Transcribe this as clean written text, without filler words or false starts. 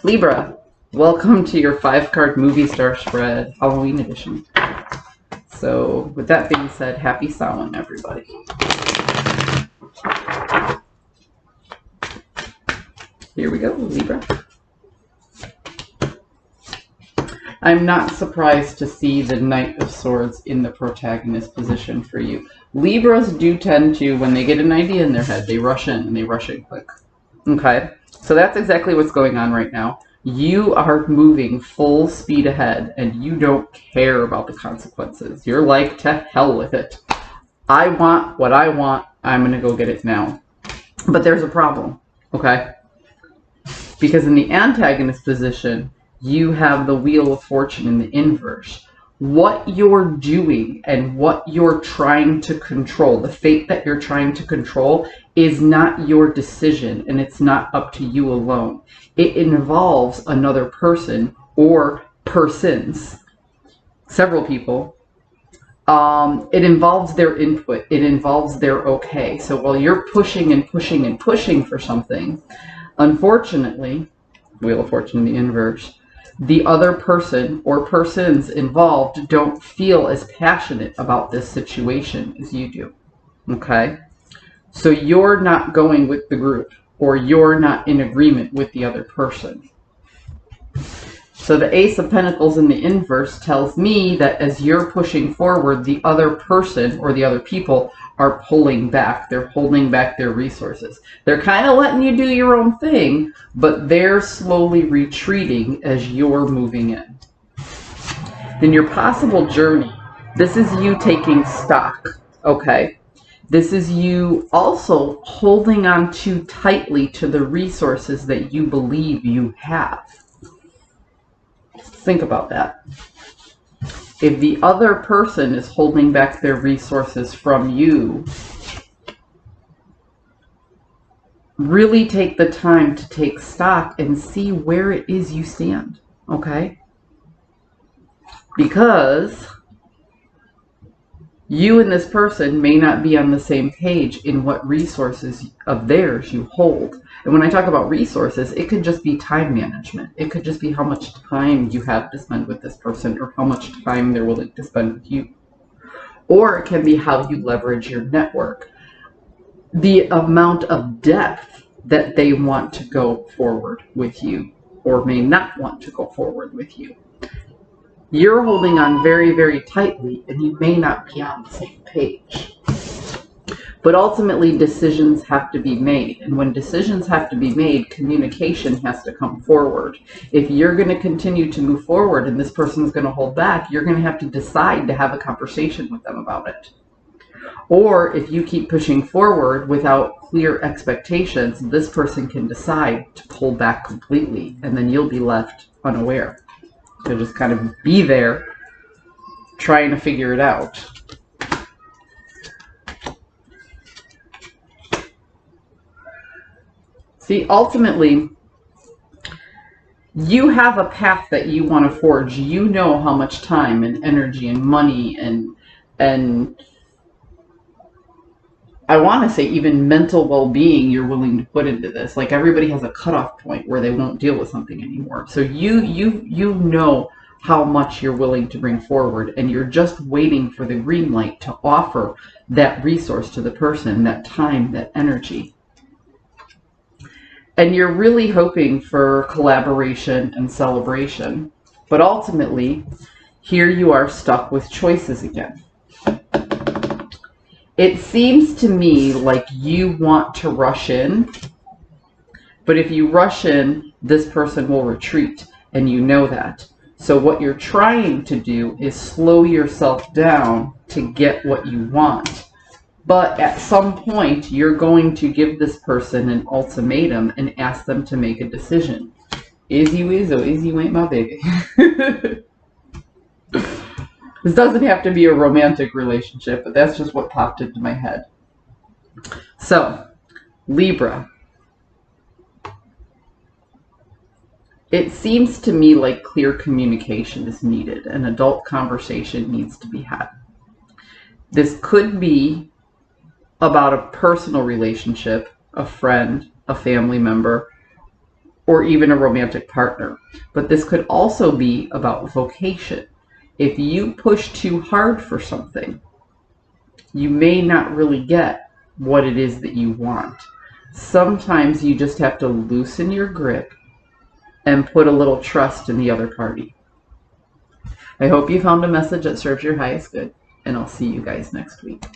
Libra, welcome to your 5-card movie star spread, Halloween edition. So, with that being said, happy Samhain, everybody. Here we go, Libra. I'm not surprised to see the Knight of Swords in the protagonist position for you. Libras do tend to, when they get an idea in their head, they rush in and they rush in quick. Okay? So that's exactly what's going on right now. You are moving full speed ahead and you don't care about the consequences. You're like, to hell with it. I want what I want. I'm going to go get it now. But there's a problem. Okay? Because in the antagonist position, you have the Wheel of Fortune in the inverse. What you're doing and what you're trying to control, the fate that you're trying to control, is not your decision, and it's not up to you alone. It involves another person or persons, several people. It involves their input. It involves their okay. So while you're pushing and pushing and pushing for something, unfortunately, Wheel of Fortune in the inverse, the other person or persons involved don't feel as passionate about this situation as you do. Okay? So you're not going with the group, or you're not in agreement with the other person. So the Ace of Pentacles in the inverse tells me that as you're pushing forward, the other person or the other people are pulling back. They're holding back their resources. They're kind of letting you do your own thing, but they're slowly retreating as you're moving in. In your possible journey, this is you taking stock, okay? This is you also holding on too tightly to the resources that you believe you have. Think about that. If the other person is holding back their resources from you, really take the time to take stock and see where it is you stand, okay? Because you and this person may not be on the same page in what resources of theirs you hold. And when I talk about resources, it could just be time management. It could just be how much time you have to spend with this person or how much time they're willing to spend with you. Or it can be how you leverage your network. The amount of depth that they want to go forward with you or may not want to go forward with you. You're holding on very, very tightly and you may not be on the same page. But ultimately, decisions have to be made. And when decisions have to be made, communication has to come forward. If you're going to continue to move forward and this person's going to hold back, you're going to have to decide to have a conversation with them about it. Or if you keep pushing forward without clear expectations, this person can decide to pull back completely, and then you'll be left unaware. So just kind of be there, trying to figure it out. See, ultimately, you have a path that you want to forge. You know how much time and energy and money and I want to say even mental well-being you're willing to put into this. Like everybody has a cutoff point where they won't deal with something anymore. So you know how much you're willing to bring forward, and you're just waiting for the green light to offer that resource to the person, that time, that energy. And you're really hoping for collaboration and celebration. But ultimately, here you are stuck with choices again. It seems to me like you want to rush in, but if you rush in, this person will retreat, and you know that. So what you're trying to do is slow yourself down to get what you want. But at some point, you're going to give this person an ultimatum and ask them to make a decision. Is you is or is you ain't my baby. This doesn't have to be a romantic relationship, but that's just what popped into my head. So, Libra. It seems to me like clear communication is needed. An adult conversation needs to be had. This could be about a personal relationship, a friend, a family member, or even a romantic partner. But this could also be about vocation. If you push too hard for something, you may not really get what it is that you want. Sometimes you just have to loosen your grip and put a little trust in the other party. I hope you found a message that serves your highest good, and I'll see you guys next week.